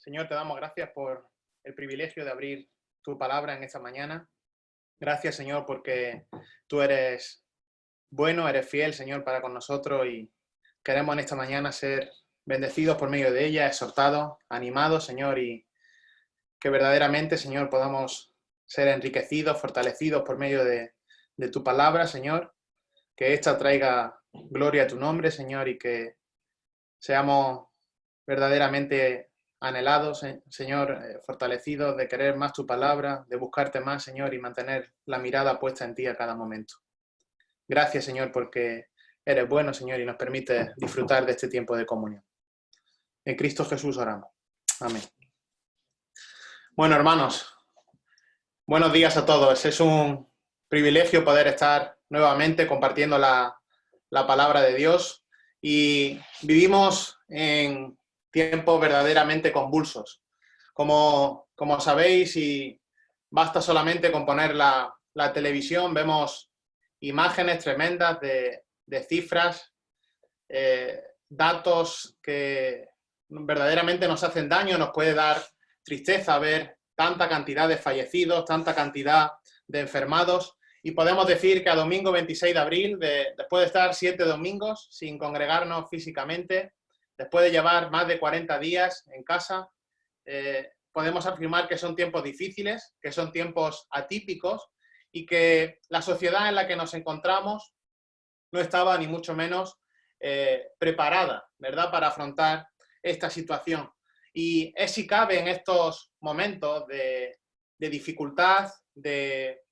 Señor, te damos gracias por el privilegio de abrir tu palabra en esta mañana. Gracias, Señor, porque tú eres bueno, eres fiel, Señor, para con nosotros y queremos en esta mañana ser bendecidos por medio de ella, exhortados, animados, Señor, y que verdaderamente, Señor, podamos ser enriquecidos, fortalecidos por medio de tu palabra, Señor, que ésta traiga gloria a tu nombre, Señor, y que seamos verdaderamente anhelados, Señor, fortalecidos de querer más tu palabra, de buscarte más, Señor, y mantener la mirada puesta en ti a cada momento. Gracias, Señor, porque eres bueno, Señor, y nos permite disfrutar de este tiempo de comunión. En Cristo Jesús oramos. Amén. Bueno, hermanos, buenos días a todos. Es un privilegio poder estar nuevamente compartiendo la palabra de Dios y vivimos en tiempos verdaderamente convulsos. Como sabéis, y basta solamente con poner la televisión, vemos imágenes tremendas de cifras, datos que verdaderamente nos hacen daño, nos puede dar tristeza ver tanta cantidad de fallecidos, tanta cantidad de enfermados, y podemos decir que a domingo 26 de abril, después de estar 7 domingos sin congregarnos físicamente, después de llevar más de 40 días en casa, podemos afirmar que son tiempos difíciles, que son tiempos atípicos y que la sociedad en la que nos encontramos no estaba ni mucho menos preparada, ¿verdad?, para afrontar esta situación. Y es si cabe en estos momentos de dificultad, de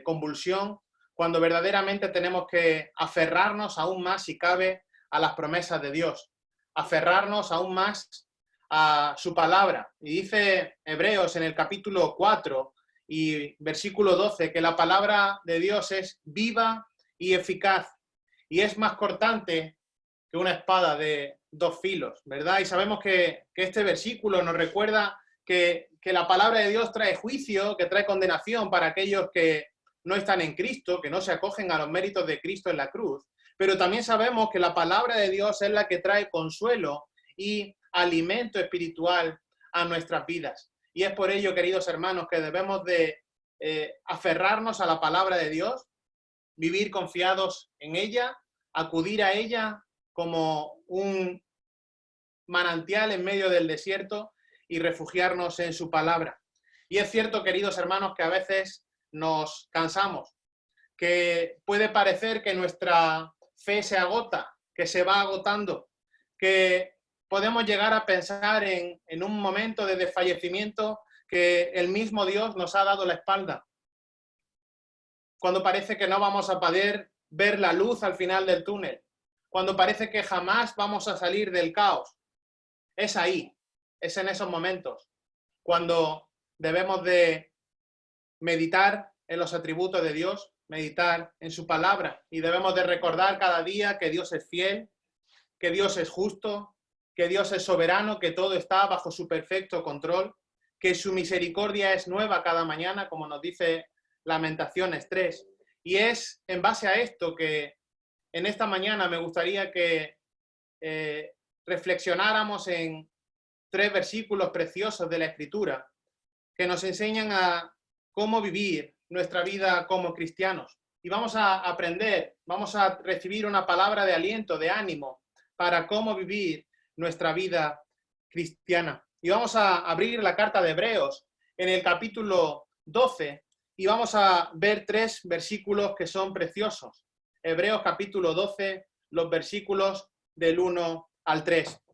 convulsión, cuando verdaderamente tenemos que aferrarnos aún más, si cabe, a las promesas de Dios, aferrarnos aún más a su palabra. Y dice Hebreos en el capítulo 4 y versículo 12 que la palabra de Dios es viva y eficaz y es más cortante que una espada de dos filos, ¿verdad? Y sabemos que este versículo nos recuerda que la palabra de Dios trae juicio, que trae condenación para aquellos que no están en Cristo, que no se acogen a los méritos de Cristo en la cruz, pero también sabemos que la palabra de Dios es la que trae consuelo y alimento espiritual a nuestras vidas. Y es por ello, queridos hermanos, que debemos de aferrarnos a la palabra de Dios, vivir confiados en ella, acudir a ella como un manantial en medio del desierto y refugiarnos en su palabra. Y es cierto, queridos hermanos, que a veces nos cansamos, que puede parecer que nuestra fe se agota, que se va agotando, que podemos llegar a pensar en un momento de desfallecimiento que el mismo Dios nos ha dado la espalda, cuando parece que no vamos a poder ver la luz al final del túnel, cuando parece que jamás vamos a salir del caos. Es ahí, es en esos momentos, cuando debemos de meditar en los atributos de Dios, meditar en su palabra, y debemos de recordar cada día que Dios es fiel, que Dios es justo, que Dios es soberano, que todo está bajo su perfecto control, que su misericordia es nueva cada mañana, como nos dice Lamentaciones 3. Y es en base a esto que en esta mañana me gustaría que reflexionáramos en 3 versículos preciosos de la Escritura que nos enseñan a cómo vivir nuestra vida como cristianos. Y vamos a aprender, vamos a recibir una palabra de aliento, de ánimo, para cómo vivir nuestra vida cristiana. Y vamos a abrir la carta de Hebreos en el capítulo 12 y vamos a ver 3 versículos que son preciosos. Hebreos capítulo 12, los versículos del 1 al 3.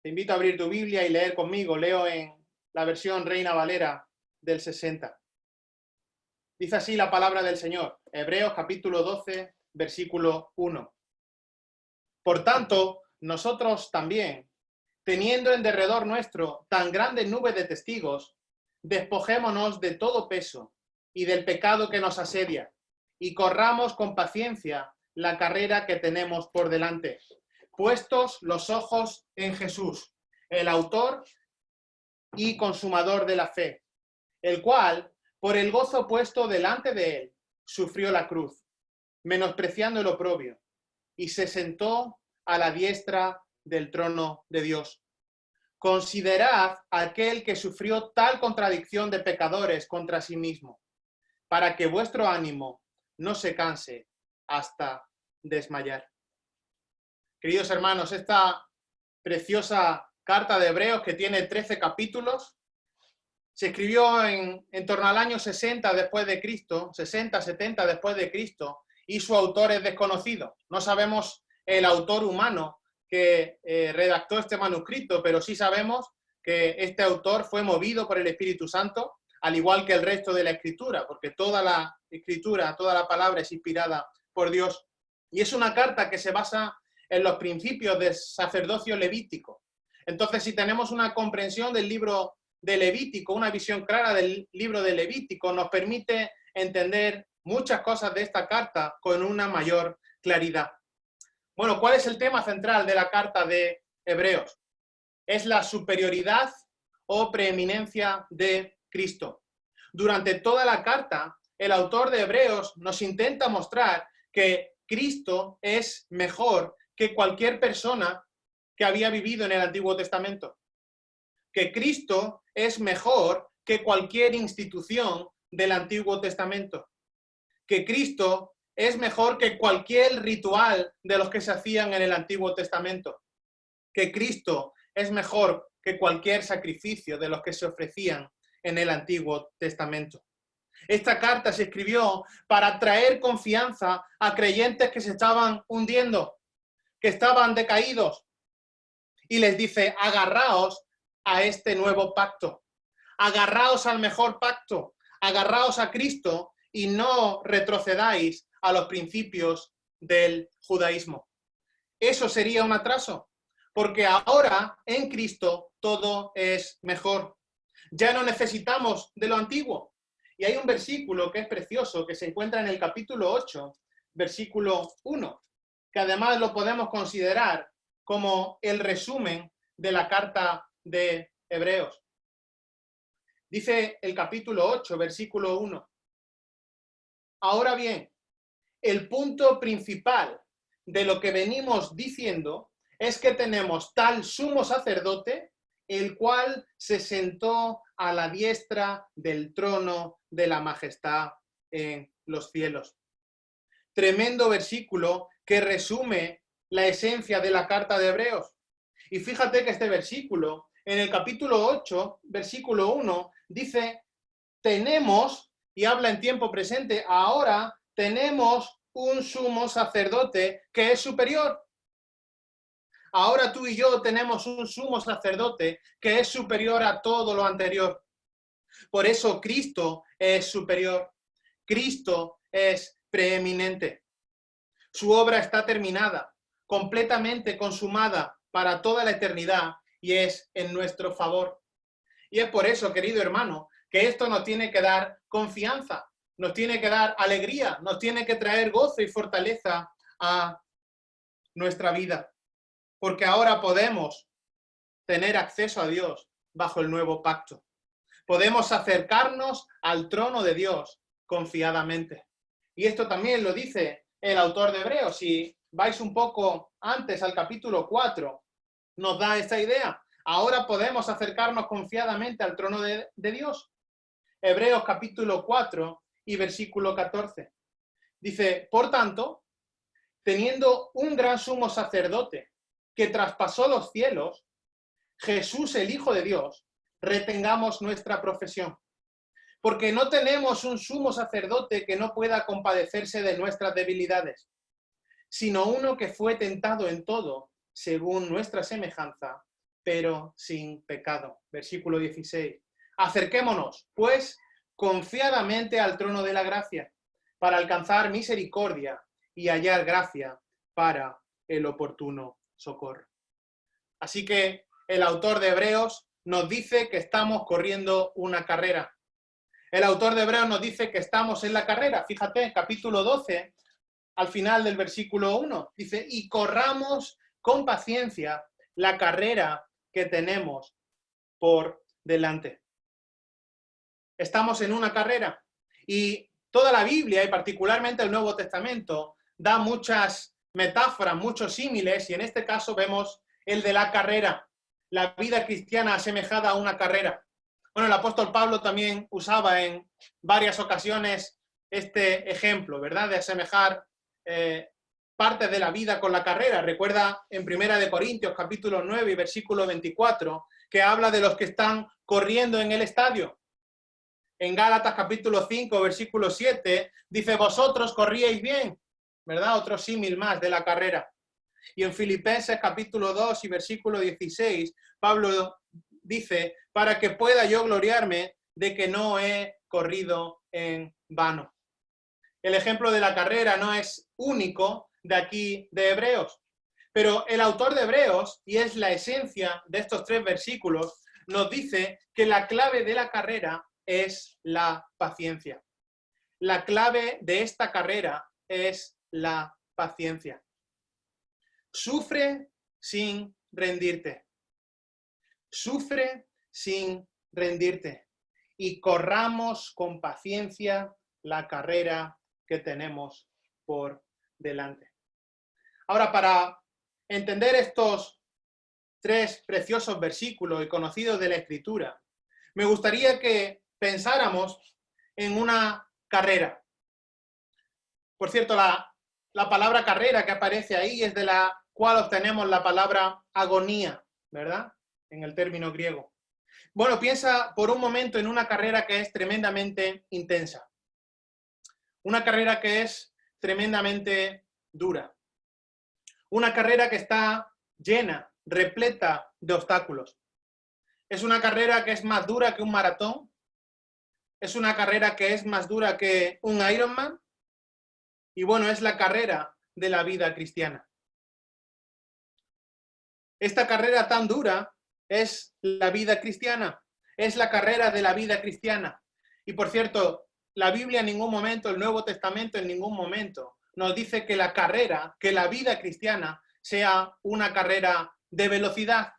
Te invito a abrir tu Biblia y leer conmigo. Leo en la versión Reina Valera del 60. Dice así la palabra del Señor. Hebreos capítulo 12, versículo 1. Por tanto, nosotros también, teniendo en derredor nuestro tan grande nube de testigos, despojémonos de todo peso y del pecado que nos asedia, y corramos con paciencia la carrera que tenemos por delante, puestos los ojos en Jesús, el autor y consumador de la fe, el cual, por el gozo puesto delante de él, sufrió la cruz, menospreciando el oprobio, y se sentó a la diestra del trono de Dios. Considerad a aquel que sufrió tal contradicción de pecadores contra sí mismo, para que vuestro ánimo no se canse hasta desmayar. Queridos hermanos, esta preciosa carta de Hebreos, que tiene 13 capítulos, se escribió en torno al año 60 después de Cristo, 60, 70 después de Cristo, y su autor es desconocido. No sabemos el autor humano que redactó este manuscrito, pero sí sabemos que este autor fue movido por el Espíritu Santo, al igual que el resto de la Escritura, porque toda la Escritura, toda la palabra es inspirada por Dios. Y es una carta que se basa en los principios del sacerdocio levítico. Entonces, si tenemos una comprensión del libro de Levítico, una visión clara del libro de Levítico, nos permite entender muchas cosas de esta carta con una mayor claridad. Bueno, ¿cuál es el tema central de la carta de Hebreos? Es la superioridad o preeminencia de Cristo. Durante toda la carta, el autor de Hebreos nos intenta mostrar que Cristo es mejor que cualquier persona que había vivido en el Antiguo Testamento. Que Cristo es mejor que cualquier institución del Antiguo Testamento. Que Cristo es mejor que cualquier ritual de los que se hacían en el Antiguo Testamento. Que Cristo es mejor que cualquier sacrificio de los que se ofrecían en el Antiguo Testamento. Esta carta se escribió para traer confianza a creyentes que se estaban hundiendo, que estaban decaídos. Y les dice, agarraos a este nuevo pacto. Agarraos al mejor pacto. Agarraos a Cristo y no retrocedáis a los principios del judaísmo. Eso sería un atraso, porque ahora en Cristo todo es mejor. Ya no necesitamos de lo antiguo. Y hay un versículo que es precioso, que se encuentra en el capítulo 8, versículo 1, que además lo podemos considerar como el resumen de la carta de Hebreos. Dice el capítulo 8, versículo 1. Ahora bien, el punto principal de lo que venimos diciendo es que tenemos tal sumo sacerdote, el cual se sentó a la diestra del trono de la majestad en los cielos. Tremendo versículo que resume la esencia de la carta de Hebreos. Y fíjate que este versículo, en el capítulo 8, versículo 1, dice, tenemos, y habla en tiempo presente, ahora tenemos un sumo sacerdote que es superior. Ahora tú y yo tenemos un sumo sacerdote que es superior a todo lo anterior. Por eso Cristo es superior. Cristo es preeminente. Su obra está terminada, completamente consumada para toda la eternidad y es en nuestro favor. Y es por eso, querido hermano, que esto nos tiene que dar confianza, nos tiene que dar alegría, nos tiene que traer gozo y fortaleza a nuestra vida. Porque ahora podemos tener acceso a Dios bajo el nuevo pacto. Podemos acercarnos al trono de Dios confiadamente. Y esto también lo dice el autor de Hebreos. Si vais un poco antes al capítulo 4, nos da esta idea. Ahora podemos acercarnos confiadamente al trono de Dios. Hebreos capítulo 4 y versículo 14. Dice, por tanto, teniendo un gran sumo sacerdote que traspasó los cielos, Jesús el Hijo de Dios, retengamos nuestra profesión. Porque no tenemos un sumo sacerdote que no pueda compadecerse de nuestras debilidades, sino uno que fue tentado en todo, según nuestra semejanza, pero sin pecado. Versículo 16. Acerquémonos, pues, confiadamente al trono de la gracia, para alcanzar misericordia y hallar gracia para el oportuno socorro. Así que el autor de Hebreos nos dice que estamos corriendo una carrera. El autor de Hebreos nos dice que estamos en la carrera. Fíjate, capítulo 12, al final del versículo 1, dice, y corramos con paciencia la carrera que tenemos por delante. Estamos en una carrera y toda la Biblia, y particularmente el Nuevo Testamento, da muchas metáforas, muchos símiles, y en este caso vemos el de la carrera, la vida cristiana asemejada a una carrera. Bueno, el apóstol Pablo también usaba en varias ocasiones este ejemplo, ¿verdad? De asemejar partes de la vida con la carrera. Recuerda en 1 Corintios, capítulo 9 y versículo 24, que habla de los que están corriendo en el estadio. En Gálatas, capítulo 5, versículo 7, dice, vosotros corríais bien, ¿verdad? Otro símil más de la carrera. Y en Filipenses, capítulo 2 y versículo 16, Pablo dice, para que pueda yo gloriarme de que no he corrido en vano. El ejemplo de la carrera no es único de aquí de Hebreos, pero el autor de Hebreos, y es la esencia de estos 3 versículos, nos dice que la clave de la carrera es la paciencia. La clave de esta carrera es la paciencia. Sufre sin rendirte. Sufre sin rendirte. Y corramos con paciencia la carrera que tenemos por delante. Ahora, para entender estos 3 preciosos versículos y conocidos de la Escritura, me gustaría que pensáramos en una carrera. Por cierto, la palabra carrera que aparece ahí es de la cual obtenemos la palabra agonía, ¿verdad? En el término griego. Bueno, piensa por un momento en una carrera que es tremendamente intensa. Una carrera que es tremendamente dura. Una carrera que está llena, repleta de obstáculos. Es una carrera que es más dura que un maratón. Es una carrera que es más dura que un Ironman. Y bueno, es la carrera de la vida cristiana. Esta carrera tan dura es la vida cristiana. Es la carrera de la vida cristiana. Y por cierto, la Biblia en ningún momento, el Nuevo Testamento en ningún momento, nos dice que la carrera, que la vida cristiana sea una carrera de velocidad.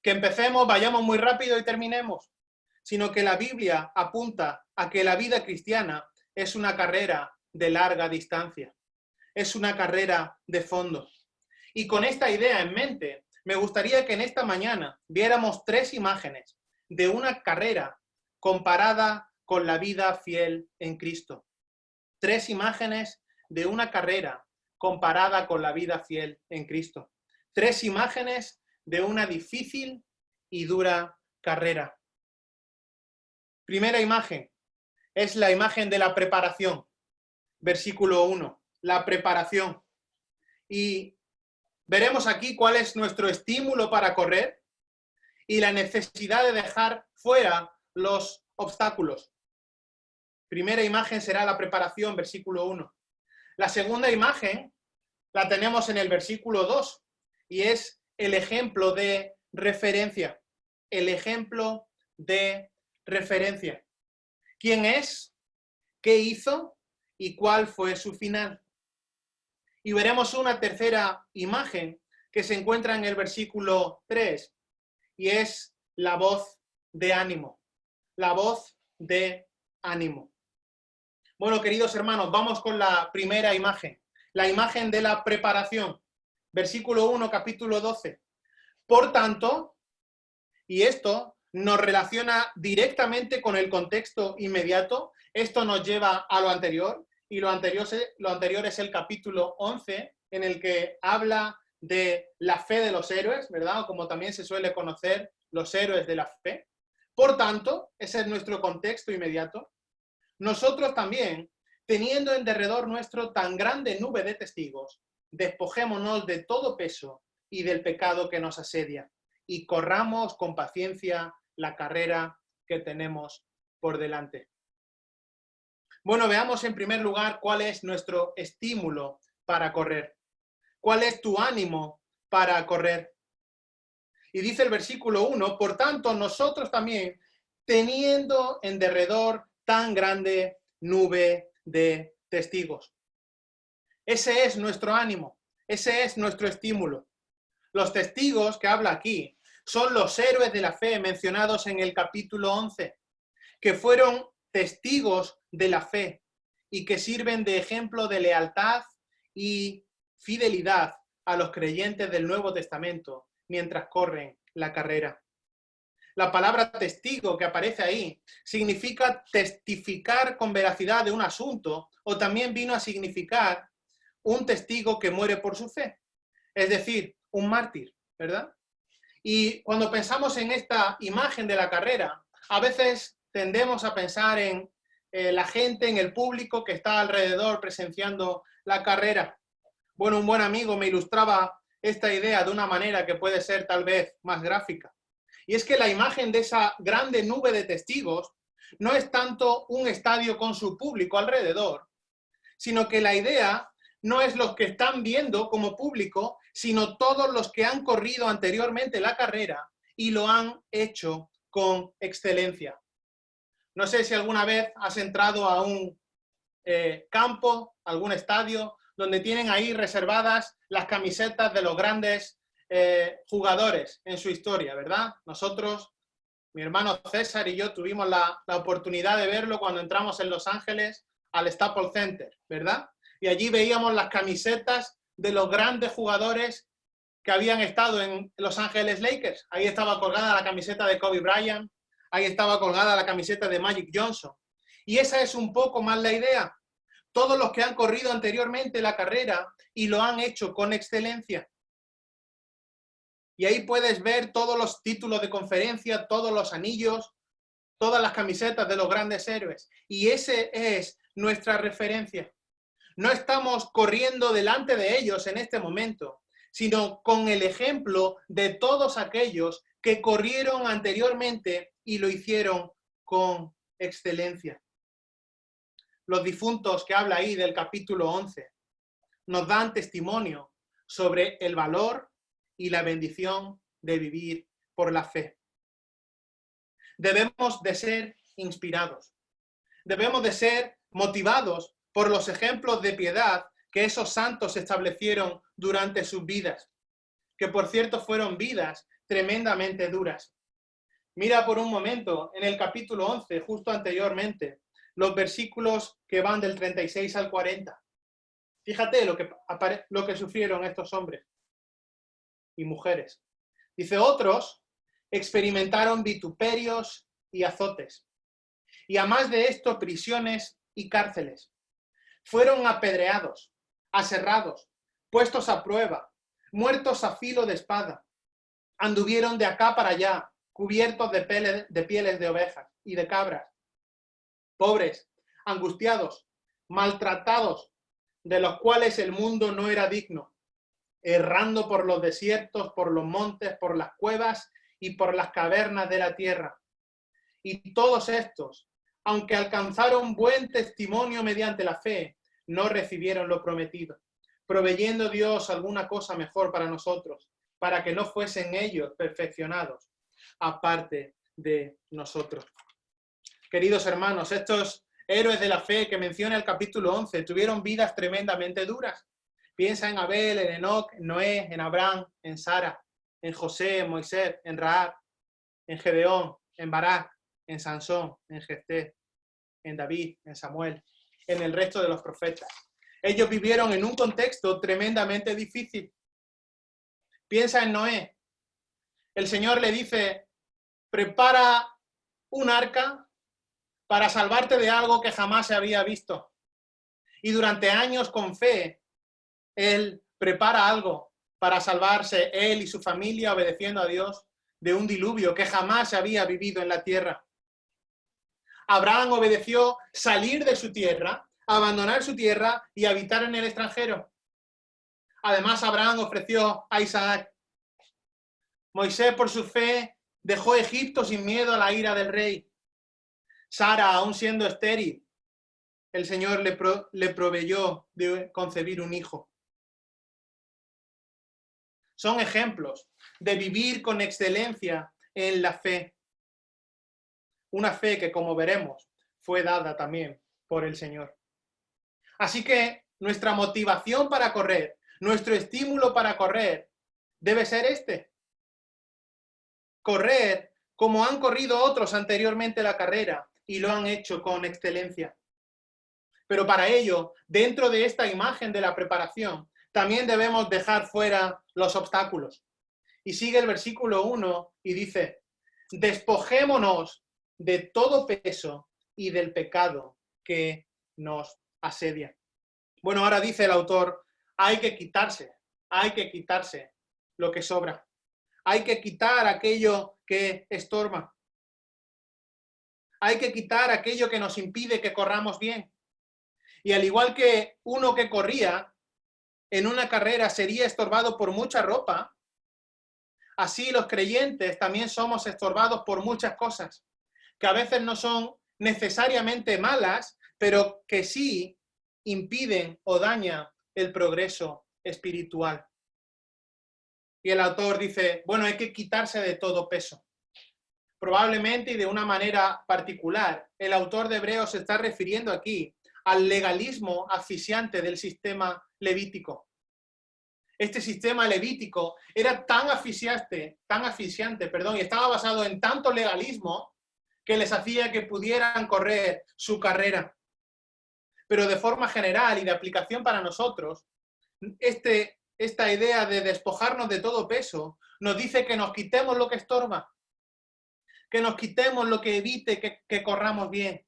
Que empecemos, vayamos muy rápido y terminemos. Sino que la Biblia apunta a que la vida cristiana es una carrera de larga distancia. Es una carrera de fondo. Y con esta idea en mente, me gustaría que en esta mañana viéramos 3 imágenes de una carrera comparada con la vida fiel en Cristo. 3 imágenes de una carrera comparada con la vida fiel en Cristo. 3 imágenes de una difícil y dura carrera. Primera imagen es la imagen de la preparación. Versículo 1, la preparación. Y veremos aquí cuál es nuestro estímulo para correr y la necesidad de dejar fuera los obstáculos. Primera imagen será la preparación, versículo 1. La segunda imagen la tenemos en el versículo 2 y es el ejemplo de referencia. El ejemplo de referencia. ¿Quién es? ¿Qué hizo? ¿Y cuál fue su final? Y veremos una tercera imagen que se encuentra en el versículo 3 y es la voz de ánimo. La voz de ánimo. Bueno, queridos hermanos, vamos con la primera imagen. La imagen de la preparación. Versículo 1, capítulo 12. Por tanto, y esto nos relaciona directamente con el contexto inmediato, esto nos lleva a lo anterior, y lo anterior es el capítulo 11, en el que habla de la fe de los héroes, ¿verdad? O como también se suele conocer, los héroes de la fe. Por tanto, ese es nuestro contexto inmediato. Nosotros también, teniendo en derredor nuestro tan grande nube de testigos, despojémonos de todo peso y del pecado que nos asedia, y corramos con paciencia la carrera que tenemos por delante. Bueno, veamos en primer lugar cuál es nuestro estímulo para correr. ¿Cuál es tu ánimo para correr? Y dice el versículo 1, por tanto, nosotros también, teniendo en derredor tan grande nube de testigos. Ese es nuestro ánimo, ese es nuestro estímulo. Los testigos que habla aquí son los héroes de la fe mencionados en el capítulo 11, que fueron testigos de la fe y que sirven de ejemplo de lealtad y fidelidad a los creyentes del Nuevo Testamento mientras corren la carrera. La palabra testigo que aparece ahí significa testificar con veracidad de un asunto, o también vino a significar un testigo que muere por su fe, es decir, un mártir, ¿verdad? Y cuando pensamos en esta imagen de la carrera, a veces tendemos a pensar en la gente, en el público que está alrededor presenciando la carrera. Bueno, un buen amigo me ilustraba esta idea de una manera que puede ser tal vez más gráfica. Y es que la imagen de esa grande nube de testigos no es tanto un estadio con su público alrededor, sino que la idea no es los que están viendo como público, sino todos los que han corrido anteriormente la carrera y lo han hecho con excelencia. No sé si alguna vez has entrado a un campo, algún estadio, donde tienen ahí reservadas las camisetas de los grandes jugadores en su historia, ¿verdad? Nosotros, mi hermano César y yo tuvimos la oportunidad de verlo cuando entramos en Los Ángeles al Staples Center, ¿verdad? Y allí veíamos las camisetas de los grandes jugadores que habían estado en Los Ángeles Lakers. Ahí estaba colgada la camiseta de Kobe Bryant, ahí estaba colgada la camiseta de Magic Johnson. Y esa es un poco más la idea. Todos los que han corrido anteriormente la carrera y lo han hecho con excelencia. Y ahí puedes ver todos los títulos de conferencia, todos los anillos, todas las camisetas de los grandes héroes. Y ese es nuestra referencia. No estamos corriendo delante de ellos en este momento, sino con el ejemplo de todos aquellos que corrieron anteriormente y lo hicieron con excelencia. Los difuntos que habla ahí del capítulo 11 nos dan testimonio sobre el valor y la bendición de vivir por la fe. Debemos de ser inspirados, debemos de ser motivados por los ejemplos de piedad que esos santos establecieron durante sus vidas, que por cierto fueron vidas tremendamente duras. Mira por un momento en el capítulo 11, justo anteriormente, los versículos que van del 36 al 40. Fíjate lo que sufrieron estos hombres y mujeres. Dice, otros experimentaron vituperios y azotes, y a más de esto prisiones y cárceles. Fueron apedreados, aserrados, puestos a prueba, muertos a filo de espada. Anduvieron de acá para allá, cubiertos de pieles de ovejas y de cabras. Pobres, angustiados, maltratados, de los cuales el mundo no era digno, errando por los desiertos, por los montes, por las cuevas y por las cavernas de la tierra. Y todos estos, aunque alcanzaron buen testimonio mediante la fe, no recibieron lo prometido, proveyendo Dios alguna cosa mejor para nosotros, para que no fuesen ellos perfeccionados, aparte de nosotros. Queridos hermanos, estos héroes de la fe que menciona el capítulo 11 tuvieron vidas tremendamente duras. Piensa en Abel, en Enoc, en Noé, en Abraham, en Sara, en José, en Moisés, en Rahab, en Gedeón, en Barak, en Sansón, en Jefté, en David, en Samuel, en el resto de los profetas. Ellos vivieron en un contexto tremendamente difícil. Piensa en Noé. El Señor le dice, prepara un arca para salvarte de algo que jamás se había visto. Y durante años con fe, él prepara algo para salvarse él y su familia obedeciendo a Dios de un diluvio que jamás se había vivido en la tierra. Abraham obedeció salir de su tierra, abandonar su tierra y habitar en el extranjero. Además, Abraham ofreció a Isaac. Moisés, por su fe, dejó Egipto sin miedo a la ira del rey. Sara, aún siendo estéril, el Señor le proveyó de concebir un hijo. Son ejemplos de vivir con excelencia en la fe. Una fe que, como veremos, fue dada también por el Señor. Así que nuestra motivación para correr, nuestro estímulo para correr, debe ser este. Correr como han corrido otros anteriormente la carrera y lo han hecho con excelencia. Pero para ello, dentro de esta imagen de la preparación, también debemos dejar fuera los obstáculos. Y sigue el versículo 1 y dice, despojémonos de todo peso y del pecado que nos asedia. Bueno, ahora dice el autor, hay que quitarse lo que sobra. Hay que quitar aquello que estorba. Hay que quitar aquello que nos impide que corramos bien. Y al igual que uno que corría en una carrera sería estorbado por mucha ropa, así los creyentes también somos estorbados por muchas cosas, que a veces no son necesariamente malas, pero que sí impiden o dañan el progreso espiritual. Y el autor dice, bueno, hay que quitarse de todo peso. Probablemente y de una manera particular, el autor de Hebreos se está refiriendo aquí al legalismo asfixiante del sistema levítico. Este sistema levítico era tan asfixiante, y estaba basado en tanto legalismo que les hacía que pudieran correr su carrera. Pero de forma general y de aplicación para nosotros, esta idea de despojarnos de todo peso nos dice que nos quitemos lo que estorba, que nos quitemos lo que evite que corramos bien,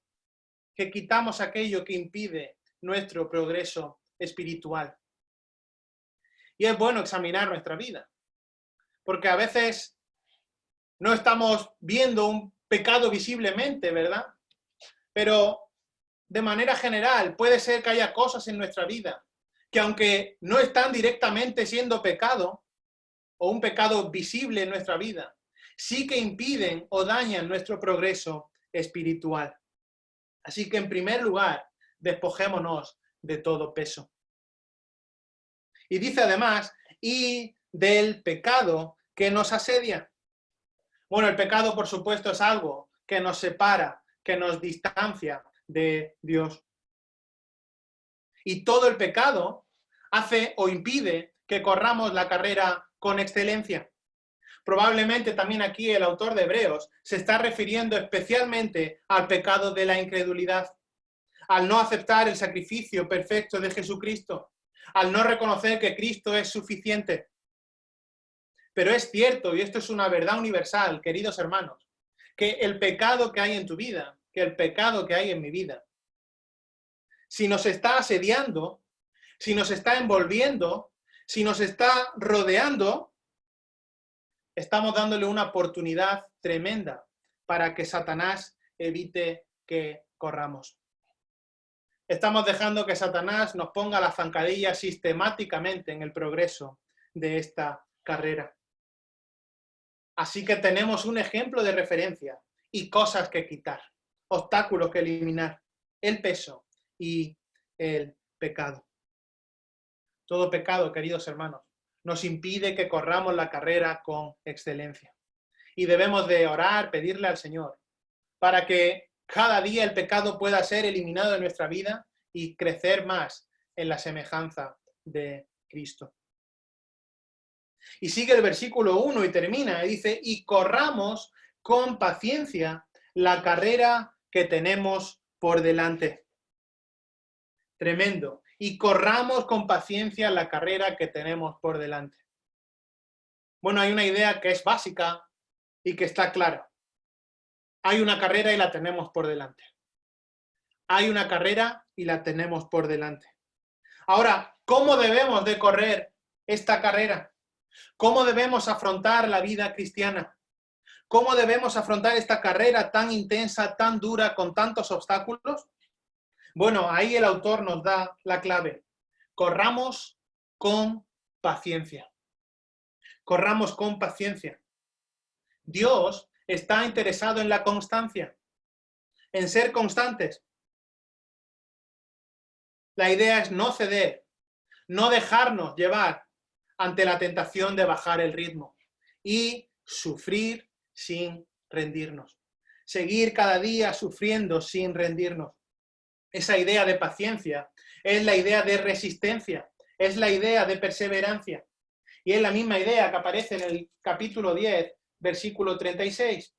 que quitamos aquello que impide nuestro progreso espiritual. Y es bueno examinar nuestra vida, porque a veces no estamos viendo un pecado visiblemente, ¿verdad? Pero de manera general puede ser que haya cosas en nuestra vida que aunque no están directamente siendo pecado, o un pecado visible en nuestra vida, sí que impiden o dañan nuestro progreso espiritual. Así que en primer lugar, despojémonos de todo peso. Y dice además, y del pecado que nos asedia. Bueno, el pecado, por supuesto, es algo que nos separa, que nos distancia de Dios. Y todo el pecado hace o impide que corramos la carrera con excelencia. Probablemente también aquí el autor de Hebreos se está refiriendo especialmente al pecado de la incredulidad, al no aceptar el sacrificio perfecto de Jesucristo, al no reconocer que Cristo es suficiente. Pero es cierto, y esto es una verdad universal, queridos hermanos, que el pecado que hay en tu vida, que el pecado que hay en mi vida, si nos está asediando, si nos está envolviendo, si nos está rodeando, estamos dándole una oportunidad tremenda para que Satanás evite que corramos. Estamos dejando que Satanás nos ponga la zancadilla sistemáticamente en el progreso de esta carrera. Así que tenemos un ejemplo de referencia y cosas que quitar, obstáculos que eliminar, el peso y el pecado. Todo pecado, queridos hermanos, nos impide que corramos la carrera con excelencia. Y debemos de orar, pedirle al Señor, para que cada día el pecado pueda ser eliminado de nuestra vida y crecer más en la semejanza de Cristo. Y sigue el versículo 1 y termina, y dice, y corramos con paciencia la carrera que tenemos por delante. Tremendo. Y corramos con paciencia la carrera que tenemos por delante. Bueno, hay una idea que es básica y que está clara. Hay una carrera y la tenemos por delante. Hay una carrera y la tenemos por delante. Ahora, ¿cómo debemos de correr esta carrera? ¿Cómo debemos afrontar la vida cristiana? ¿Cómo debemos afrontar esta carrera tan intensa, tan dura, con tantos obstáculos? Bueno, ahí el autor nos da la clave. Corramos con paciencia. Corramos con paciencia. Dios está interesado en la constancia, en ser constantes. La idea es no ceder, no dejarnos llevar ante la tentación de bajar el ritmo y sufrir sin rendirnos. Seguir cada día sufriendo sin rendirnos. Esa idea de paciencia es la idea de resistencia, es la idea de perseverancia. Y es la misma idea que aparece en el capítulo 10, versículo 36.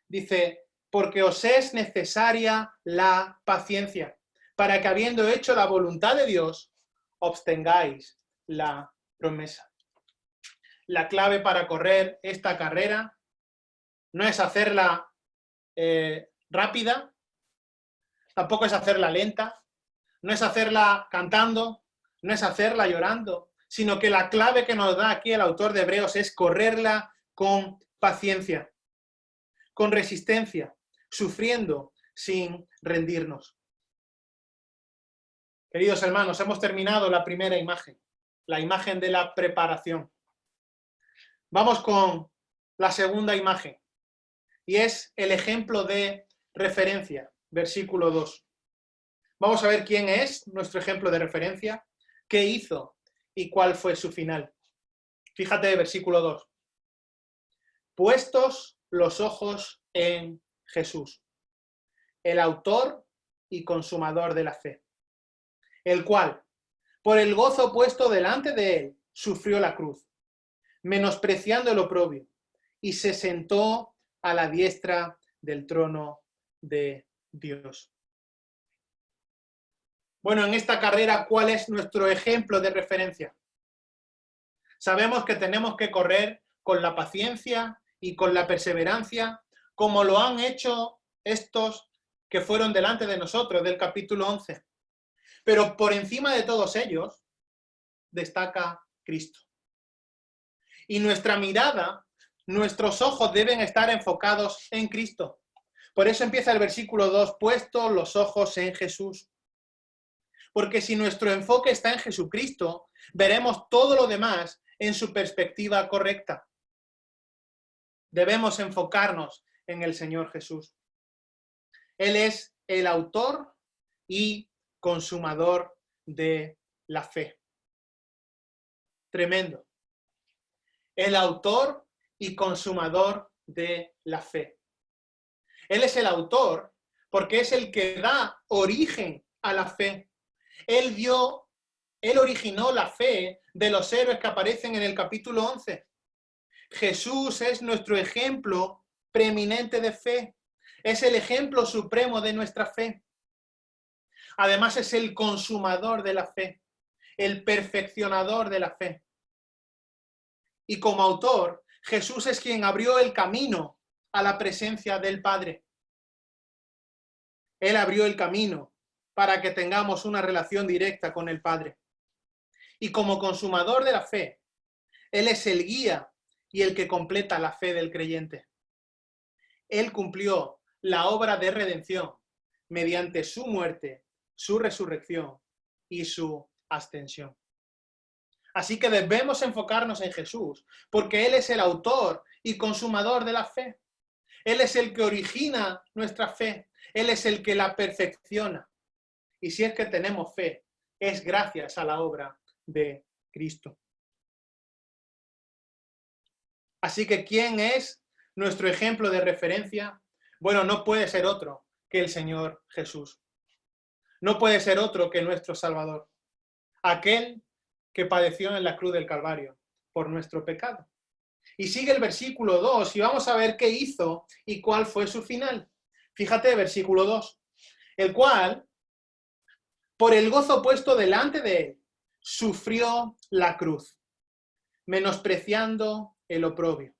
Dice, porque os es necesaria la paciencia, para que habiendo hecho la voluntad de Dios, obtengáis la promesa. la clave para correr esta carrera no es hacerla rápida, tampoco es hacerla lenta, no es hacerla cantando, no es hacerla llorando, sino que la clave que nos da aquí el autor de Hebreos es correrla con paciencia, con resistencia, sufriendo sin rendirnos. Queridos hermanos, hemos terminado la primera imagen, la imagen de la preparación. Vamos con la segunda imagen, y es el ejemplo de referencia, versículo 2. Vamos a ver quién es nuestro ejemplo de referencia, qué hizo y cuál fue su final. Fíjate, versículo 2. Puestos los ojos en Jesús, el autor y consumador de la fe, el cual, por el gozo puesto delante de él, sufrió la cruz, menospreciando el oprobio, y se sentó a la diestra del trono de Dios. Bueno, en esta carrera, ¿cuál es nuestro ejemplo de referencia? Sabemos que tenemos que correr con la paciencia y con la perseverancia, como lo han hecho estos que fueron delante de nosotros, del capítulo 11. Pero por encima de todos ellos, destaca Cristo. Y nuestra mirada, nuestros ojos deben estar enfocados en Cristo. Por eso empieza el versículo 2, puestos los ojos en Jesús. Porque si nuestro enfoque está en Jesucristo, veremos todo lo demás en su perspectiva correcta. Debemos enfocarnos en el Señor Jesús. Él es el autor y consumador de la fe. Tremendo. El autor y consumador de la fe. Él es el autor porque es el que da origen a la fe. Él originó la fe de los héroes que aparecen en el capítulo 11. Jesús es nuestro ejemplo preeminente de fe. Es el ejemplo supremo de nuestra fe. Además es el consumador de la fe, el perfeccionador de la fe. Y como autor, Jesús es quien abrió el camino a la presencia del Padre. Él abrió el camino para que tengamos una relación directa con el Padre. Y como consumador de la fe, Él es el guía y el que completa la fe del creyente. Él cumplió la obra de redención mediante su muerte, su resurrección y su ascensión. Así que debemos enfocarnos en Jesús, porque Él es el autor y consumador de la fe. Él es el que origina nuestra fe. Él es el que la perfecciona. Y si es que tenemos fe, es gracias a la obra de Cristo. Así que, ¿quién es nuestro ejemplo de referencia? Bueno, no puede ser otro que el Señor Jesús. No puede ser otro que nuestro Salvador. Aquel que padeció en la cruz del Calvario por nuestro pecado. Y sigue el versículo 2 y vamos a ver qué hizo y cuál fue su final. Fíjate, versículo 2. El cual, por el gozo puesto delante de él, sufrió la cruz, menospreciando el oprobio,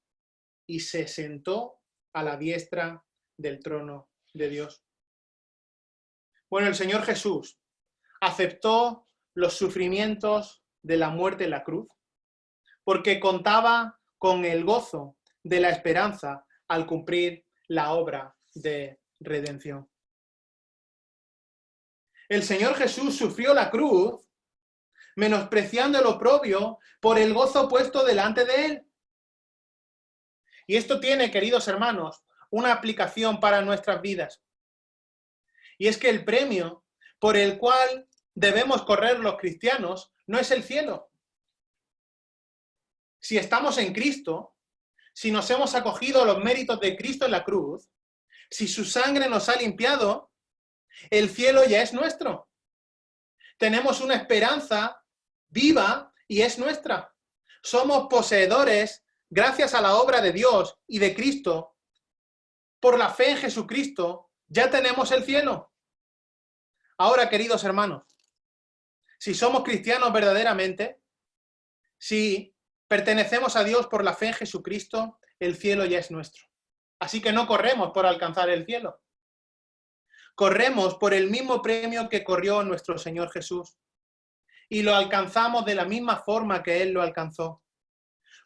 y se sentó a la diestra del trono de Dios. Bueno, el Señor Jesús aceptó los sufrimientos de la muerte en la cruz, porque contaba con el gozo de la esperanza al cumplir la obra de redención. El Señor Jesús sufrió la cruz, menospreciando el oprobio por el gozo puesto delante de él. Y esto tiene, queridos hermanos, una aplicación para nuestras vidas. Y es que el premio por el cual debemos correr los cristianos no es el cielo. Si estamos en Cristo, si nos hemos acogido a los méritos de Cristo en la cruz, si su sangre nos ha limpiado, el cielo ya es nuestro. Tenemos una esperanza viva y es nuestra. Somos poseedores, gracias a la obra de Dios y de Cristo, por la fe en Jesucristo, ya tenemos el cielo. Ahora, queridos hermanos, si somos cristianos verdaderamente, si pertenecemos a Dios por la fe en Jesucristo, el cielo ya es nuestro. Así que no corremos por alcanzar el cielo. Corremos por el mismo premio que corrió nuestro Señor Jesús. Y lo alcanzamos de la misma forma que Él lo alcanzó.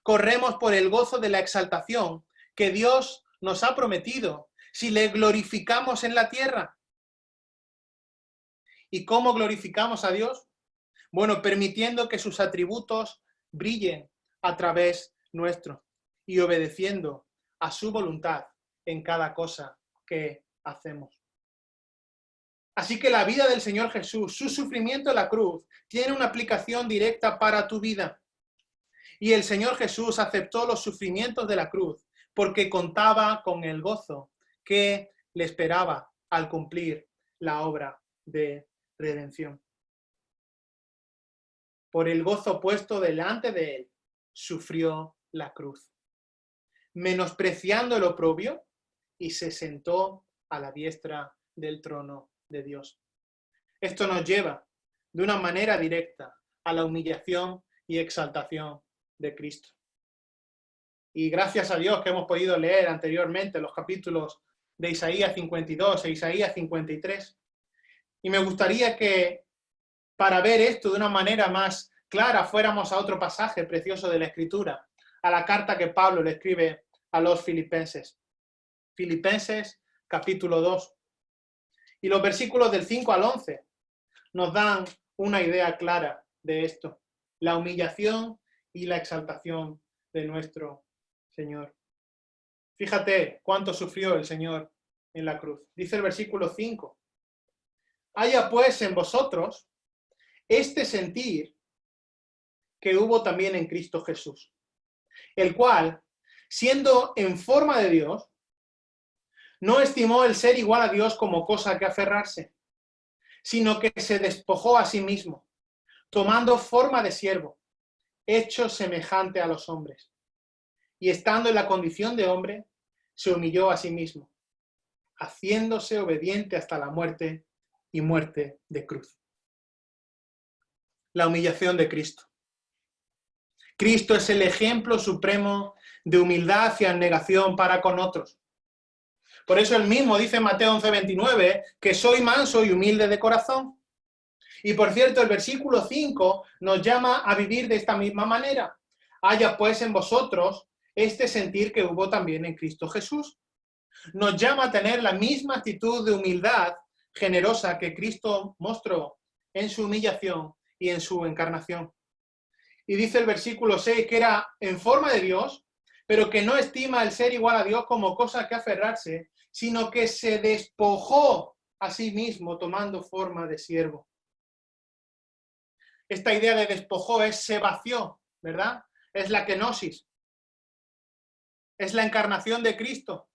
Corremos por el gozo de la exaltación que Dios nos ha prometido si le glorificamos en la tierra. ¿Y cómo glorificamos a Dios? Bueno, permitiendo que sus atributos brillen a través nuestro y obedeciendo a su voluntad en cada cosa que hacemos. Así que la vida del Señor Jesús, su sufrimiento en la cruz, tiene una aplicación directa para tu vida. Y el Señor Jesús aceptó los sufrimientos de la cruz porque contaba con el gozo que le esperaba al cumplir la obra de redención. Por el gozo puesto delante de él, sufrió la cruz, menospreciando el oprobio, y se sentó a la diestra del trono de Dios. Esto nos lleva de una manera directa a la humillación y exaltación de Cristo. Y gracias a Dios que hemos podido leer anteriormente los capítulos de Isaías 52 e Isaías 53. Y me gustaría que para ver esto de una manera más clara fuéramos a otro pasaje precioso de la Escritura, a la carta que Pablo le escribe a los filipenses. Filipenses capítulo 2. Y los versículos del 5 al 11 nos dan una idea clara de esto, la humillación y la exaltación de nuestro Señor. Fíjate cuánto sufrió el Señor en la cruz. Dice el versículo 5. Haya pues en vosotros este sentir que hubo también en Cristo Jesús, el cual, siendo en forma de Dios, no estimó el ser igual a Dios como cosa que aferrarse, sino que se despojó a sí mismo, tomando forma de siervo, hecho semejante a los hombres. Y estando en la condición de hombre, se humilló a sí mismo, haciéndose obediente hasta la muerte y muerte de cruz. La humillación de Cristo. Cristo es el ejemplo supremo de humildad y abnegación para con otros. Por eso él mismo dice en Mateo 11:29 que soy manso y humilde de corazón. Y por cierto, el versículo 5 nos llama a vivir de esta misma manera. Haya pues en vosotros este sentir que hubo también en Cristo Jesús. Nos llama a tener la misma actitud de humildad generosa que Cristo mostró en su humillación y en su encarnación. Y dice el versículo 6 que era en forma de Dios, pero que no estima el ser igual a Dios como cosa que aferrarse, sino que se despojó a sí mismo tomando forma de siervo. Esta idea de despojó es se vació, ¿verdad? Es la kenosis. Es la encarnación de Cristo.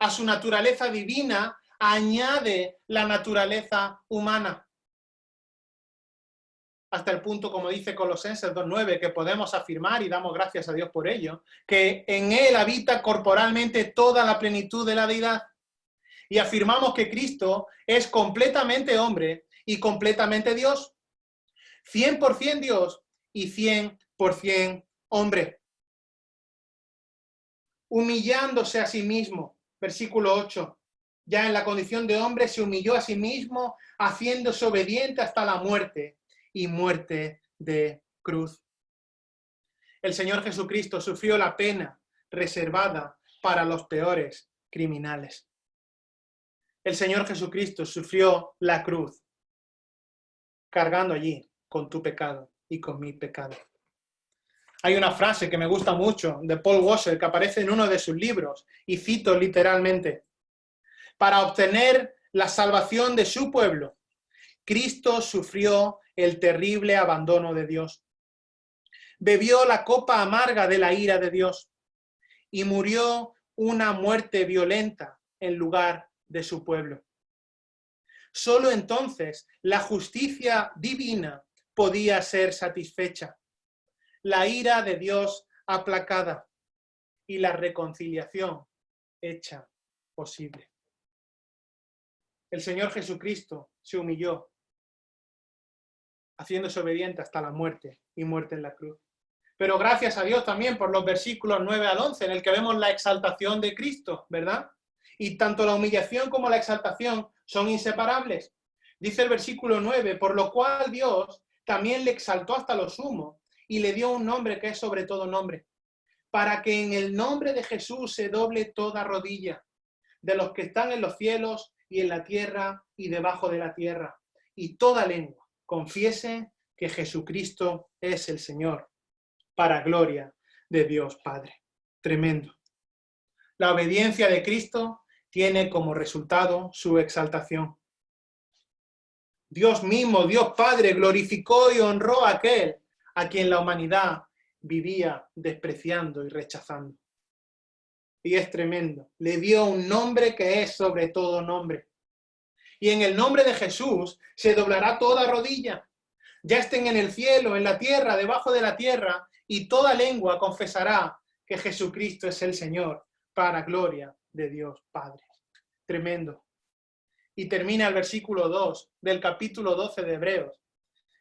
A su naturaleza divina añade la naturaleza humana. Hasta el punto, como dice Colosenses 2:9, que podemos afirmar, y damos gracias a Dios por ello, que en él habita corporalmente toda la plenitud de la deidad. Y afirmamos que Cristo es completamente hombre y completamente Dios. 100% Dios y 100% hombre. Humillándose a sí mismo, versículo 8. Ya en la condición de hombre se humilló a sí mismo, haciéndose obediente hasta la muerte y muerte de cruz. El Señor Jesucristo sufrió la pena reservada para los peores criminales. El Señor Jesucristo sufrió la cruz, cargando allí con tu pecado y con mi pecado. Hay una frase que me gusta mucho de Paul Washer que aparece en uno de sus libros, y cito literalmente: para obtener la salvación de su pueblo, Cristo sufrió el terrible abandono de Dios. Bebió la copa amarga de la ira de Dios y murió una muerte violenta en lugar de su pueblo. Solo entonces la justicia divina podía ser satisfecha, la ira de Dios aplacada y la reconciliación hecha posible. El Señor Jesucristo se humilló, haciéndose obediente hasta la muerte y muerte en la cruz. Pero gracias a Dios también por los versículos 9 al 11, en el que vemos la exaltación de Cristo, ¿verdad? Y tanto la humillación como la exaltación son inseparables. Dice el versículo 9, por lo cual Dios también le exaltó hasta lo sumo y le dio un nombre que es sobre todo nombre, para que en el nombre de Jesús se doble toda rodilla, de los que están en los cielos y en la tierra y debajo de la tierra, y toda lengua confiese que Jesucristo es el Señor, para gloria de Dios Padre. Tremendo. La obediencia de Cristo tiene como resultado su exaltación. Dios mismo, Dios Padre, glorificó y honró a aquel a quien la humanidad vivía despreciando y rechazando. Y es tremendo. Le dio un nombre que es sobre todo nombre. Y en el nombre de Jesús se doblará toda rodilla, ya estén en el cielo, en la tierra, debajo de la tierra, y toda lengua confesará que Jesucristo es el Señor, para gloria de Dios Padre. Tremendo. Y termina el versículo 2 del capítulo 12 de Hebreos,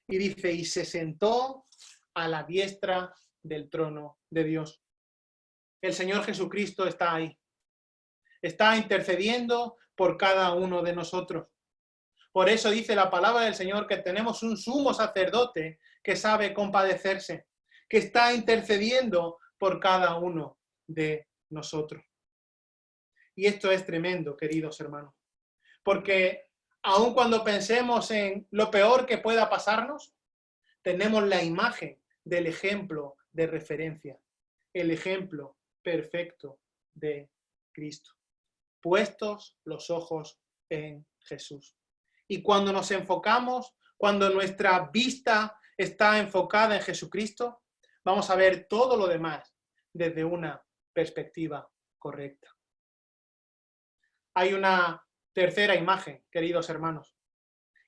y dice, y se sentó a la diestra del trono de Dios. El Señor Jesucristo está ahí. Está intercediendo por cada uno de nosotros. Por eso dice la palabra del Señor que tenemos un sumo sacerdote que sabe compadecerse, que está intercediendo por cada uno de nosotros. Y esto es tremendo, queridos hermanos, porque aun cuando pensemos en lo peor que pueda pasarnos, tenemos la imagen del ejemplo de referencia, el ejemplo perfecto de Cristo. Puestos los ojos en Jesús. Y cuando nos enfocamos, cuando nuestra vista está enfocada en Jesucristo, vamos a ver todo lo demás desde una perspectiva correcta. Hay una tercera imagen, queridos hermanos,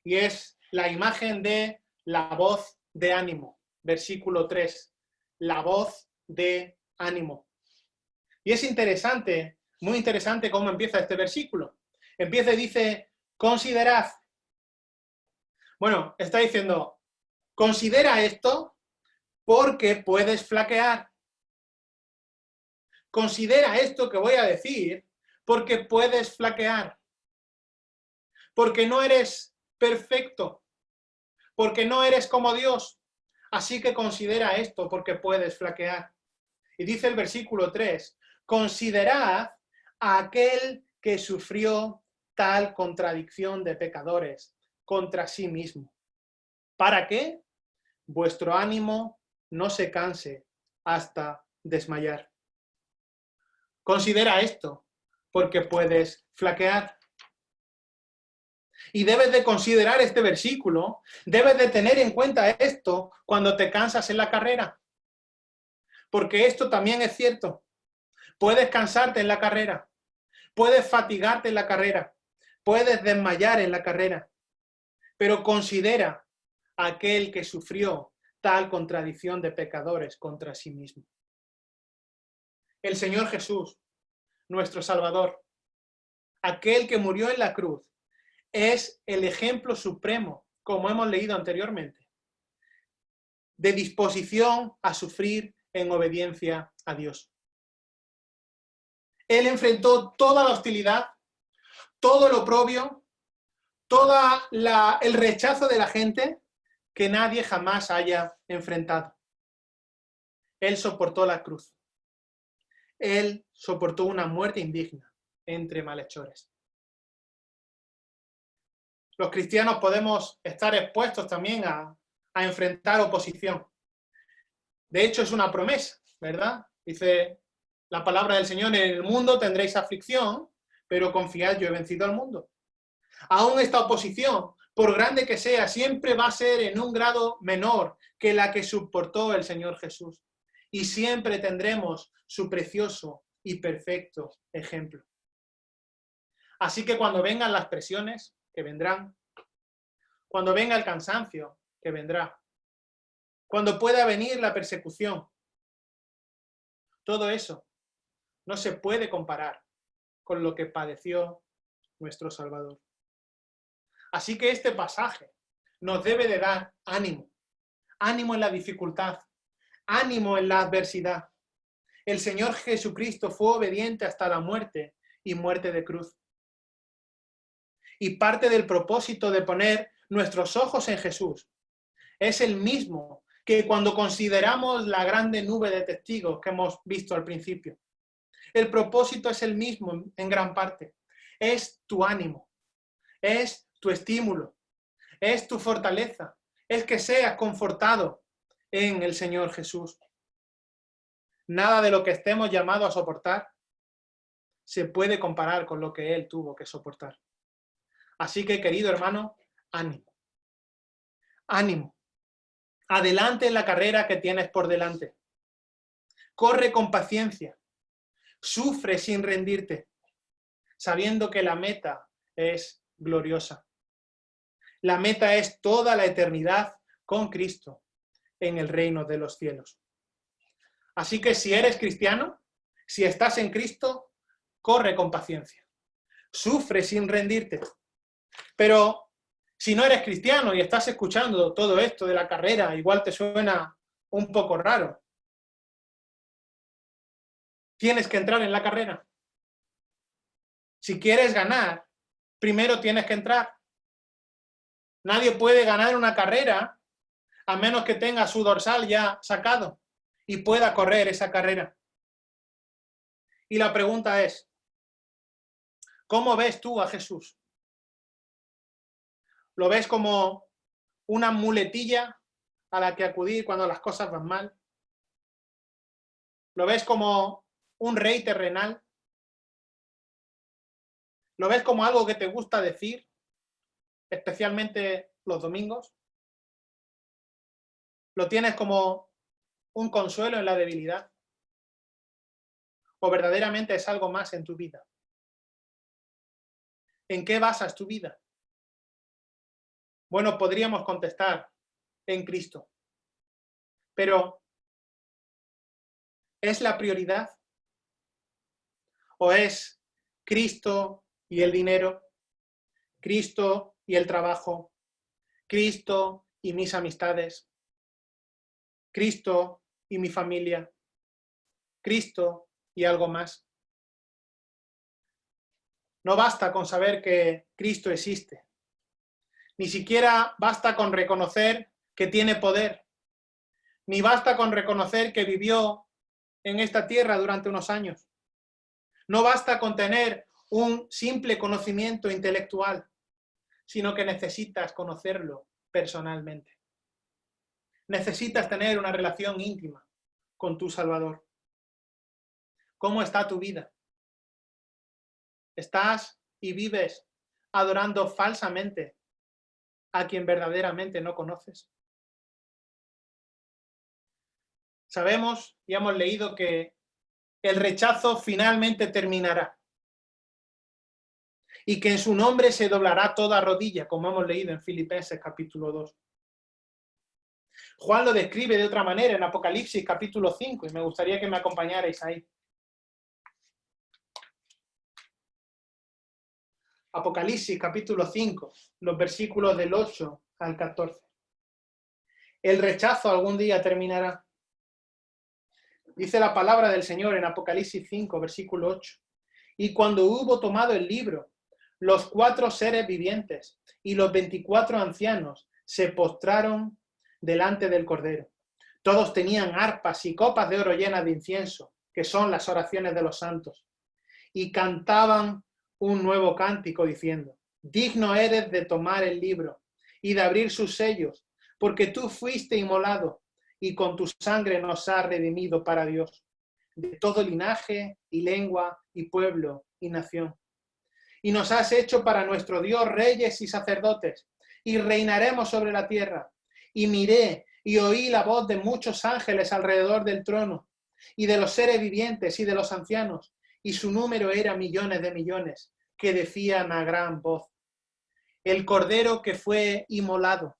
y es la imagen de la voz de ánimo. Versículo 3, la voz de ánimo. Y es interesante, muy interesante cómo empieza este versículo. Empieza y dice, considerad. Bueno, está diciendo, considera esto porque puedes flaquear. Considera esto que voy a decir porque puedes flaquear. Porque no eres perfecto. Porque no eres como Dios. Así que considera esto porque puedes flaquear. Y dice el versículo 3, considerad a aquel que sufrió tal contradicción de pecadores contra sí mismo. ¿Para qué? Vuestro ánimo no se canse hasta desmayar. Considera esto, porque puedes flaquear. Y debes de considerar este versículo, debes de tener en cuenta esto cuando te cansas en la carrera. Porque esto también es cierto. Puedes cansarte en la carrera, puedes fatigarte en la carrera, puedes desmayar en la carrera, pero considera a aquel que sufrió tal contradicción de pecadores contra sí mismo. El Señor Jesús, nuestro Salvador, aquel que murió en la cruz, es el ejemplo supremo, como hemos leído anteriormente, de disposición a sufrir en obediencia a Dios. Él enfrentó toda la hostilidad, todo lo oprobio, todo el rechazo de la gente que nadie jamás haya enfrentado. Él soportó la cruz. Él soportó una muerte indigna entre malhechores. Los cristianos podemos estar expuestos también a enfrentar oposición. De hecho, es una promesa, ¿verdad? Dice la palabra del Señor, en el mundo tendréis aflicción, pero confiad, yo he vencido al mundo. Aún esta oposición, por grande que sea, siempre va a ser en un grado menor que la que soportó el Señor Jesús. Y siempre tendremos su precioso y perfecto ejemplo. Así que cuando vengan las presiones, que vendrán, cuando venga el cansancio, que vendrá, cuando pueda venir la persecución, todo eso no se puede comparar con lo que padeció nuestro Salvador. Así que este pasaje nos debe de dar ánimo, ánimo en la dificultad, ánimo en la adversidad. El Señor Jesucristo fue obediente hasta la muerte y muerte de cruz. Y parte del propósito de poner nuestros ojos en Jesús es el mismo que cuando consideramos la grande nube de testigos que hemos visto al principio. El propósito es el mismo en gran parte. Es tu ánimo, es tu estímulo, es tu fortaleza, es que seas confortado en el Señor Jesús. Nada de lo que estemos llamados a soportar se puede comparar con lo que Él tuvo que soportar. Así que, querido hermano, ánimo. Ánimo. Adelante en la carrera que tienes por delante. Corre con paciencia. Sufre sin rendirte, sabiendo que la meta es gloriosa. La meta es toda la eternidad con Cristo en el reino de los cielos. Así que si eres cristiano, si estás en Cristo, corre con paciencia. Sufre sin rendirte. Pero si no eres cristiano y estás escuchando todo esto de la carrera, igual te suena un poco raro. Tienes que entrar en la carrera. Si quieres ganar, primero tienes que entrar. Nadie puede ganar una carrera a menos que tenga su dorsal ya sacado y pueda correr esa carrera. Y la pregunta es, ¿cómo ves tú a Jesús? ¿Lo ves como una muletilla a la que acudir cuando las cosas van mal? ¿Lo ves como un rey terrenal? ¿Lo ves como algo que te gusta decir, especialmente los domingos? ¿Lo tienes como un consuelo en la debilidad? ¿O verdaderamente es algo más en tu vida? ¿En qué basas tu vida? Bueno, podríamos contestar en Cristo. Pero, ¿es la prioridad? ¿O es Cristo y el dinero? ¿Cristo y el trabajo? ¿Cristo y mis amistades? ¿Cristo y mi familia? ¿Cristo y algo más? No basta con saber que Cristo existe. Ni siquiera basta con reconocer que tiene poder. Ni basta con reconocer que vivió en esta tierra durante unos años. No basta con tener un simple conocimiento intelectual, sino que necesitas conocerlo personalmente. Necesitas tener una relación íntima con tu Salvador. ¿Cómo está tu vida? ¿Estás y vives adorando falsamente a quien verdaderamente no conoces? Sabemos y hemos leído que el rechazo finalmente terminará y que en su nombre se doblará toda rodilla, como hemos leído en Filipenses capítulo 2. Juan lo describe de otra manera en Apocalipsis capítulo 5 y me gustaría que me acompañarais ahí. Apocalipsis capítulo 5, los versículos del 8 al 14. El rechazo algún día terminará. Dice la palabra del Señor en Apocalipsis 5, versículo 8. Y cuando hubo tomado el libro, los 4 seres vivientes y los 24 ancianos se postraron delante del Cordero. Todos tenían arpas y copas de oro llenas de incienso, que son las oraciones de los santos, y cantaban un nuevo cántico diciendo: digno eres de tomar el libro y de abrir sus sellos, porque tú fuiste inmolado y con tu sangre nos has redimido para Dios, de todo linaje y lengua y pueblo y nación. Y nos has hecho para nuestro Dios reyes y sacerdotes, y reinaremos sobre la tierra. Y miré y oí la voz de muchos ángeles alrededor del trono, y de los seres vivientes y de los ancianos, y su número era millones de millones, que decían a gran voz: el Cordero que fue inmolado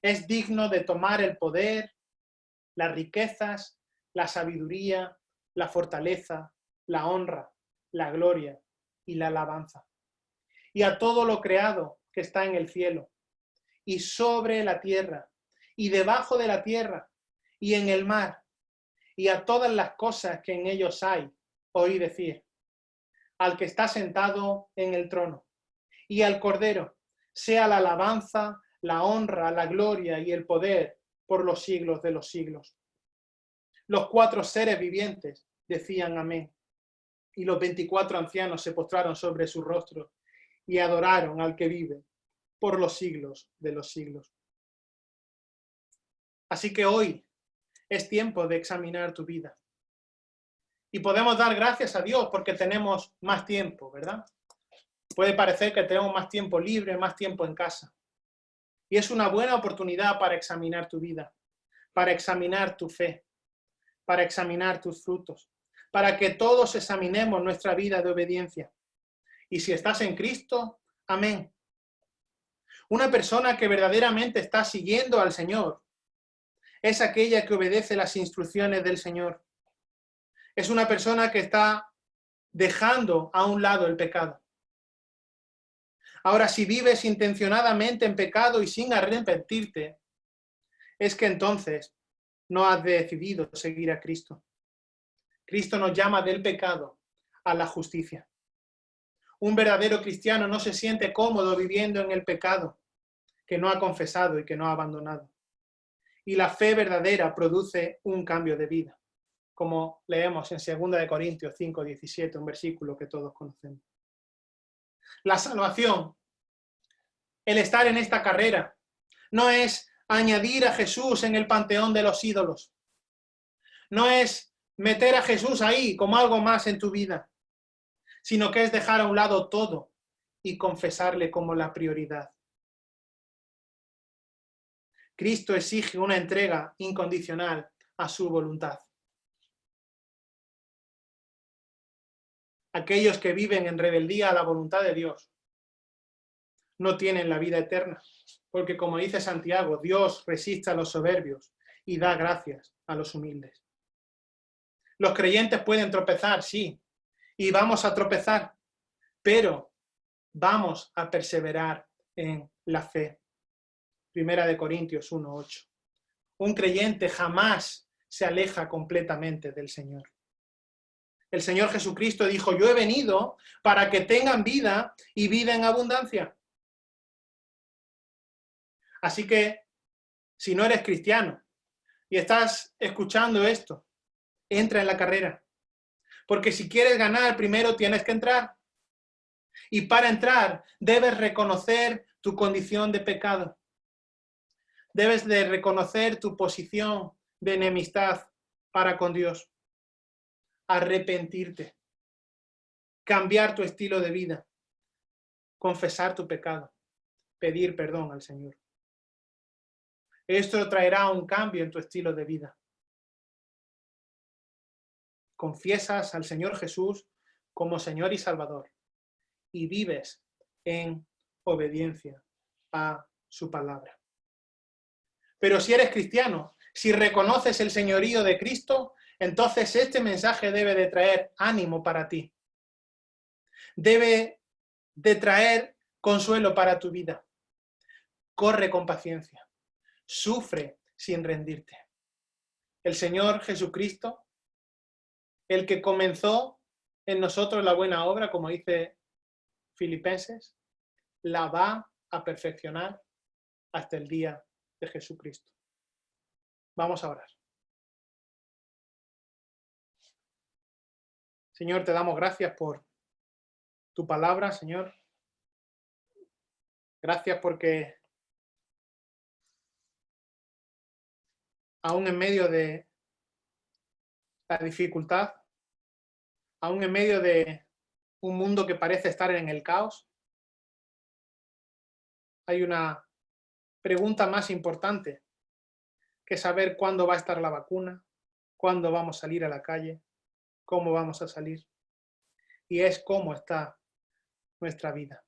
es digno de tomar el poder, las riquezas, la sabiduría, la fortaleza, la honra, la gloria y la alabanza. Y a todo lo creado que está en el cielo, y sobre la tierra, y debajo de la tierra, y en el mar, y a todas las cosas que en ellos hay, oí decir, al que está sentado en el trono y al Cordero, sea la alabanza, la honra, la gloria y el poder por los siglos de los siglos. Los 4 seres vivientes decían amén, y los 24 ancianos se postraron sobre su rostro y adoraron al que vive por los siglos de los siglos. Así que hoy es tiempo de examinar tu vida. Y podemos dar gracias a Dios porque tenemos más tiempo, ¿verdad? Puede parecer que tenemos más tiempo libre, más tiempo en casa. Y es una buena oportunidad para examinar tu vida, para examinar tu fe, para examinar tus frutos, para que todos examinemos nuestra vida de obediencia. Y si estás en Cristo, amén. Una persona que verdaderamente está siguiendo al Señor es aquella que obedece las instrucciones del Señor. Es una persona que está dejando a un lado el pecado. Ahora, si vives intencionadamente en pecado y sin arrepentirte, es que entonces no has decidido seguir a Cristo. Cristo nos llama del pecado a la justicia. Un verdadero cristiano no se siente cómodo viviendo en el pecado que no ha confesado y que no ha abandonado. Y la fe verdadera produce un cambio de vida, como leemos en 2 Corintios 5:17, un versículo que todos conocemos. La salvación, el estar en esta carrera, no es añadir a Jesús en el panteón de los ídolos. No es meter a Jesús ahí como algo más en tu vida, sino que es dejar a un lado todo y confesarle como la prioridad. Cristo exige una entrega incondicional a su voluntad. Aquellos que viven en rebeldía a la voluntad de Dios no tienen la vida eterna, porque como dice Santiago, Dios resiste a los soberbios y da gracias a los humildes. Los creyentes pueden tropezar, sí, y vamos a tropezar, pero vamos a perseverar en la fe. 1 Corintios 1:8. Un creyente jamás se aleja completamente del Señor. El Señor Jesucristo dijo, yo he venido para que tengan vida y vida en abundancia. Así que, si no eres cristiano y estás escuchando esto, entra en la carrera. Porque si quieres ganar, primero tienes que entrar. Y para entrar, debes reconocer tu condición de pecado. Debes de reconocer tu posición de enemistad para con Dios. Arrepentirte. Cambiar tu estilo de vida. Confesar tu pecado. Pedir perdón al Señor. Esto traerá un cambio en tu estilo de vida. Confiesas al Señor Jesús como Señor y Salvador y vives en obediencia a su palabra. Pero si eres cristiano, si reconoces el señorío de Cristo, entonces este mensaje debe de traer ánimo para ti. Debe de traer consuelo para tu vida. Corre con paciencia. Sufre sin rendirte. El Señor Jesucristo, el que comenzó en nosotros la buena obra, como dice Filipenses, la va a perfeccionar hasta el día de Jesucristo. Vamos a orar. Señor, te damos gracias por tu palabra, Señor. Gracias porque aún en medio de la dificultad, aún en medio de un mundo que parece estar en el caos, hay una pregunta más importante que saber cuándo va a estar la vacuna, cuándo vamos a salir a la calle, cómo vamos a salir. Y es cómo está nuestra vida.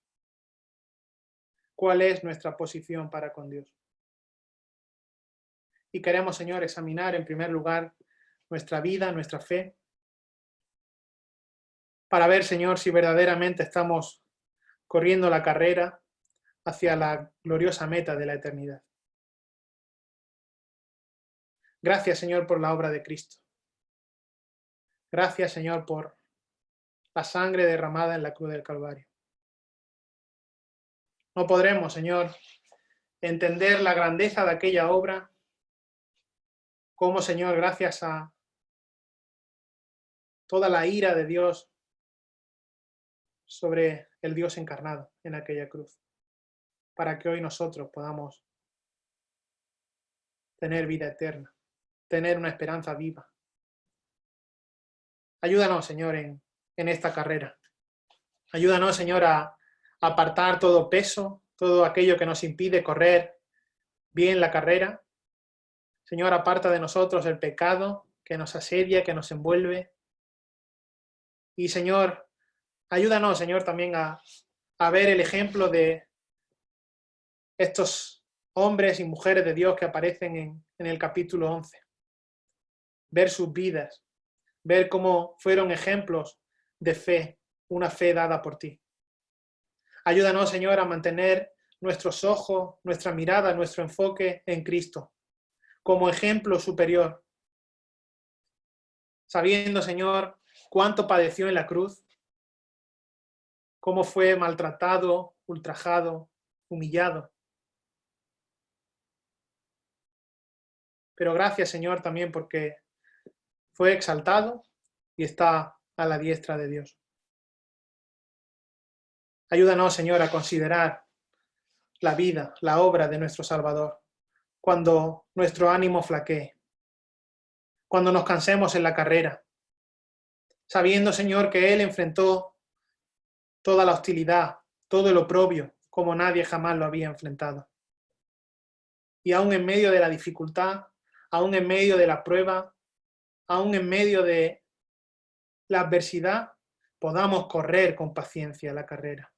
¿Cuál es nuestra posición para con Dios? Y queremos, Señor, examinar en primer lugar nuestra vida, nuestra fe, para ver, Señor, si verdaderamente estamos corriendo la carrera hacia la gloriosa meta de la eternidad. Gracias, Señor, por la obra de Cristo. Gracias, Señor, por la sangre derramada en la cruz del Calvario. No podremos, Señor, entender la grandeza de aquella obra, cómo, Señor, gracias a toda la ira de Dios sobre el Dios encarnado en aquella cruz, para que hoy nosotros podamos tener vida eterna, tener una esperanza viva. Ayúdanos, Señor, en esta carrera. Ayúdanos, Señor, a apartar todo peso, todo aquello que nos impide correr bien la carrera. Señor, aparta de nosotros el pecado que nos asedia, que nos envuelve. Y, Señor, ayúdanos, Señor, también a ver el ejemplo de estos hombres y mujeres de Dios que aparecen en el capítulo 11. Ver sus vidas, ver cómo fueron ejemplos de fe, una fe dada por ti. Ayúdanos, Señor, a mantener nuestros ojos, nuestra mirada, nuestro enfoque en Cristo, como ejemplo superior, sabiendo, Señor, cuánto padeció en la cruz, cómo fue maltratado, ultrajado, humillado. Pero gracias, Señor, también porque fue exaltado y está a la diestra de Dios. Ayúdanos, Señor, a considerar la vida, la obra de nuestro Salvador, cuando nuestro ánimo flaquee, cuando nos cansemos en la carrera, sabiendo, Señor, que Él enfrentó toda la hostilidad, todo el oprobio, como nadie jamás lo había enfrentado. Y aún en medio de la dificultad, aún en medio de la prueba, aún en medio de la adversidad, podamos correr con paciencia la carrera,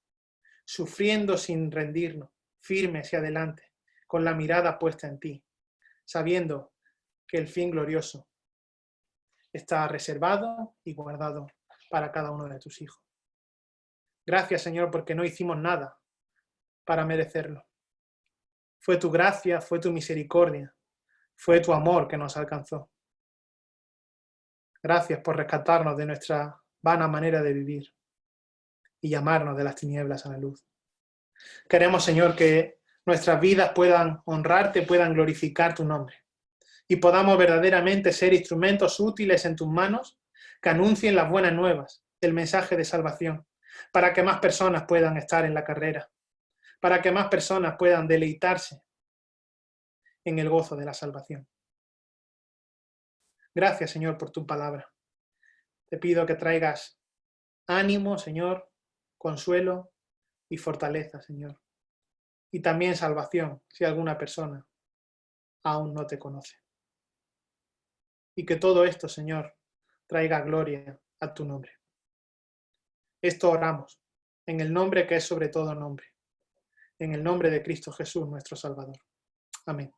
sufriendo sin rendirnos, firmes hacia adelante, con la mirada puesta en ti, sabiendo que el fin glorioso está reservado y guardado para cada uno de tus hijos. Gracias, Señor, porque no hicimos nada para merecerlo. Fue tu gracia, fue tu misericordia, fue tu amor que nos alcanzó. Gracias por rescatarnos de nuestra vana manera de vivir y llamarnos de las tinieblas a la luz. Queremos, Señor, que nuestras vidas puedan honrarte, puedan glorificar tu nombre y podamos verdaderamente ser instrumentos útiles en tus manos que anuncien las buenas nuevas, el mensaje de salvación, para que más personas puedan estar en la carrera, para que más personas puedan deleitarse en el gozo de la salvación. Gracias, Señor, por tu palabra. Te pido que traigas ánimo, Señor, consuelo y fortaleza, Señor. Y también salvación, si alguna persona aún no te conoce. Y que todo esto, Señor, traiga gloria a tu nombre. Esto oramos, en el nombre que es sobre todo nombre, en el nombre de Cristo Jesús, nuestro Salvador. Amén.